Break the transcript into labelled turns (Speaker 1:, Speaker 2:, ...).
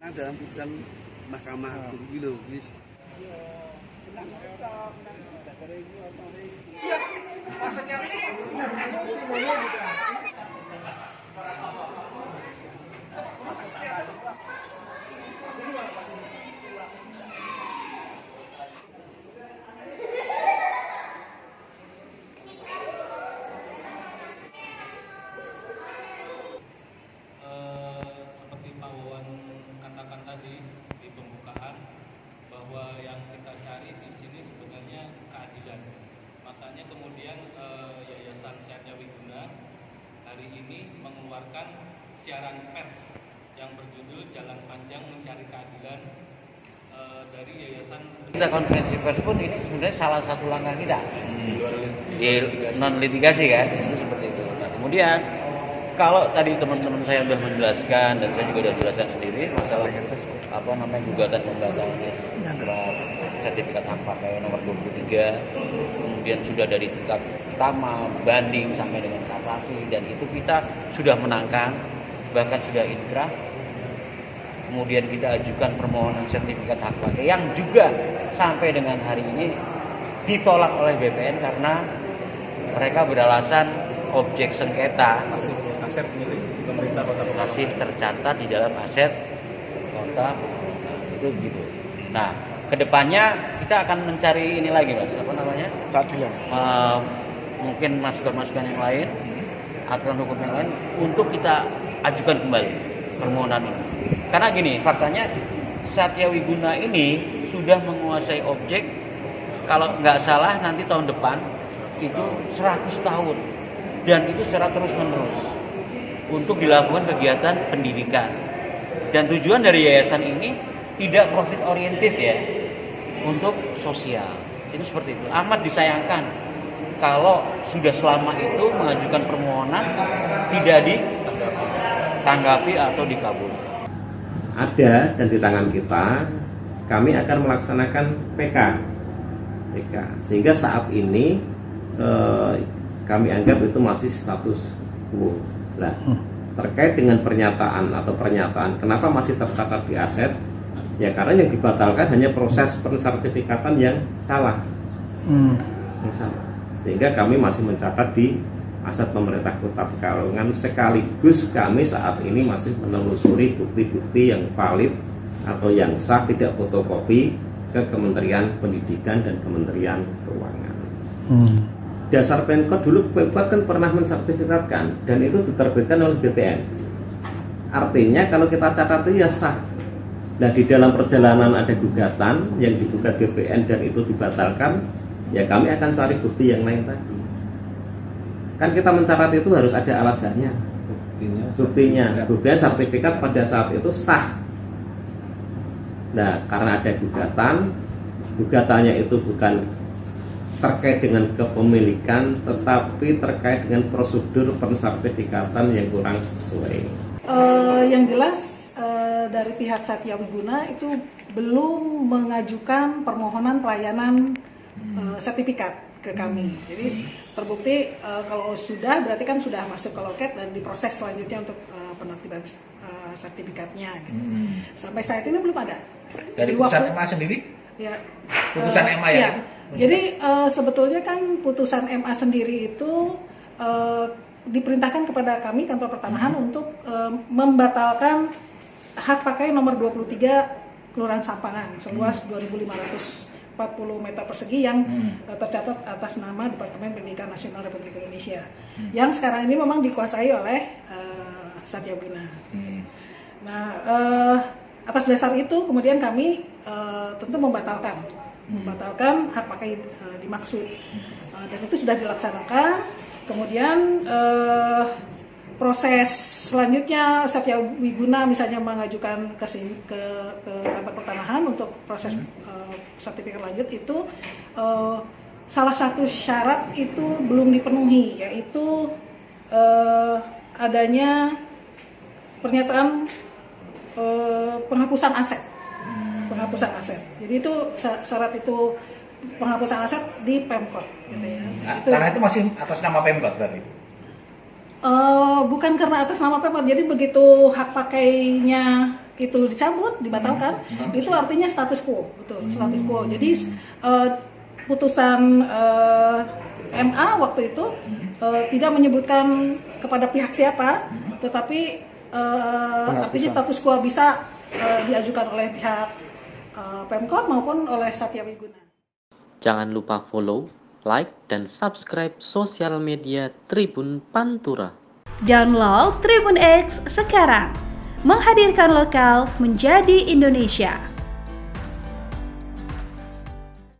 Speaker 1: Nah, dalam putusan Mahkamah Agung gitu, wis.
Speaker 2: Seperti Pak Wawan katakan tadi di pembukaan bahwa yang kita cari di sini sebenarnya keadilan. Makanya kemudian Yayasan Satya Wiguna hari ini mengeluarkan siaran pers yang berjudul Jalan Panjang Mencari Keadilan dari Yayasan.
Speaker 3: Kita konferensi pers pun ini sebenarnya salah satu langkah kita di non litigasi kan, itu seperti itu. Nah, kemudian kalau tadi teman-teman saya sudah menjelaskan dan saya juga sudah jelaskan sendiri masalah gugatan pembatalan surat sertifikat hak pakai nomor 23, kemudian sudah dari tingkat pertama banding sampai dengan kasasi, dan itu kita sudah menangkan, bahkan sudah inkrah. Kemudian kita ajukan permohonan sertifikat hak pakai yang juga sampai dengan hari ini ditolak oleh BPN karena mereka beralasan objek sengketa
Speaker 4: aset milik pemerintah Kota Pekalongan
Speaker 3: masih tercatat di dalam aset kota itu gitu. Nah, kedepannya kita akan mencari ini lagi, Mas,
Speaker 4: keadilan.
Speaker 3: Mungkin masukan-masukan yang lain, aturan hukum yang lain untuk kita ajukan kembali permohonan ini. Karena gini, faktanya Satya Wiguna ini sudah menguasai objek, kalau nggak salah nanti tahun depan itu 100 tahun, dan itu secara terus-menerus untuk dilakukan kegiatan pendidikan. Dan tujuan dari yayasan ini tidak profit oriented ya, untuk sosial. Itu seperti itu. Amat disayangkan kalau sudah selama itu mengajukan permohonan tidak ditanggapi atau dikabulkan.
Speaker 5: Ada, dan di tangan kita kami akan melaksanakan PK, sehingga saat ini kami anggap itu masih status quo. Nah, terkait dengan pernyataan kenapa masih tercatat di aset, ya karena yang dibatalkan hanya proses pensertifikatan yang salah, sehingga kami masih mencatat di aset pemerintah Kota Pekalongan, sekaligus kami saat ini masih menelusuri bukti-bukti yang valid atau yang sah, tidak fotokopi, ke Kementerian Pendidikan dan Kementerian Keuangan. Dasar Pemkot dulu Pemkot kan pernah mensertifikatkan, dan itu diterbitkan oleh BPN. Artinya kalau kita catat itu ya sah. Nah, di dalam perjalanan ada gugatan yang digugat BPN dan itu dibatalkan, ya kami akan cari bukti yang lain tadi. Kan kita mencatat itu harus ada alasannya. Buktinya sertifikat pada saat itu sah. Nah, karena ada gugatannya itu bukan terkait dengan kepemilikan, tetapi terkait dengan prosedur pensertifikatan yang kurang sesuai.
Speaker 6: Yang jelas dari pihak Satya Wiguna itu belum mengajukan permohonan pelayanan sertifikat ke kami. Jadi terbukti kalau sudah, berarti kan sudah masuk ke loket dan diproses selanjutnya untuk penertiban sertifikatnya gitu. Sampai saat ini belum ada.
Speaker 4: Dari putusan MA sendiri?
Speaker 6: Ya.
Speaker 4: Putusan MA ya?
Speaker 6: Ya. Jadi sebetulnya kan putusan MA sendiri itu diperintahkan kepada kami kantor pertanahan untuk membatalkan hak pakai nomor 23 Kelurahan Sampangan seluas 2.540 meter persegi yang tercatat atas nama Departemen Pendidikan Nasional Republik Indonesia, yang sekarang ini memang dikuasai oleh Satya Wiguna. Nah, atas dasar itu kemudian kami tentu membatalkan hak pakai dimaksud, dan itu sudah dilaksanakan. Kemudian proses selanjutnya Satya Wiguna misalnya mengajukan ke kantor pertanahan untuk proses sertifikat lanjut itu salah satu syarat itu belum dipenuhi, yaitu adanya pernyataan penghapusan aset. Jadi itu syarat itu penghapusan aset di Pemkot gitu ya.
Speaker 4: Karena itu masih atas nama Pemkot berarti?
Speaker 6: Bukan karena atas nama Pemkot. Jadi begitu hak pakainya itu dicabut, dibatalkan, itu artinya status quo, betul, status quo. Jadi putusan MA waktu itu tidak menyebutkan kepada pihak siapa, tetapi artinya status quo bisa diajukan oleh pihak Pemkot maupun oleh Satya Wiguna.
Speaker 7: Jangan lupa follow, like, dan subscribe sosial media Tribun Pantura.
Speaker 8: Download Tribun X sekarang. Menghadirkan lokal menjadi Indonesia.